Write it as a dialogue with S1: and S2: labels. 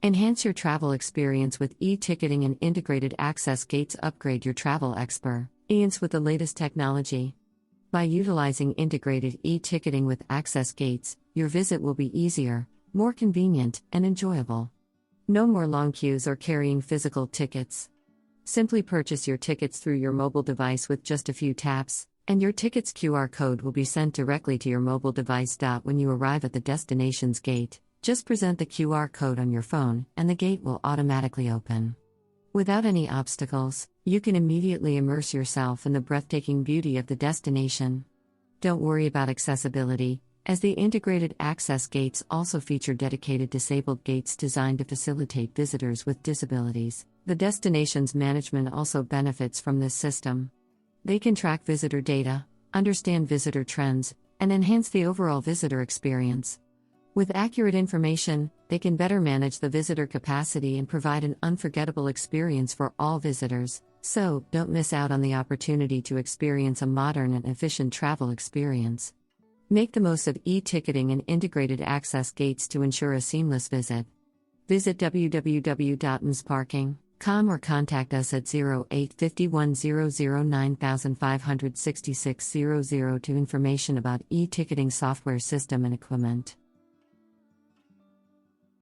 S1: Enhance your travel experience with e-ticketing and integrated access gates. Upgrade your travel experience with the latest technology. By utilizing integrated e-ticketing with access gates, your visit will be easier, more convenient, and enjoyable. No more long queues or carrying physical tickets. Simply purchase your tickets through your mobile device with just a few taps, and your ticket's QR code will be sent directly to your mobile device. When you arrive at the destination's gate, just present the QR code on your phone, and the gate will automatically open. Without any obstacles, you can immediately immerse yourself in the breathtaking beauty of the destination. Don't worry about accessibility, as the integrated access gates also feature dedicated disabled gates designed to facilitate visitors with disabilities. The destination's management also benefits from this system. They can track visitor data, understand visitor trends, and enhance the overall visitor experience. With accurate information, they can better manage the visitor capacity and provide an unforgettable experience for all visitors. So, don't miss out on the opportunity to experience a modern and efficient travel experience. Make the most of e-ticketing and integrated access gates to ensure a seamless visit. Visit www.msparking.com or contact us at 085100956600 to information about e-ticketing software system and equipment.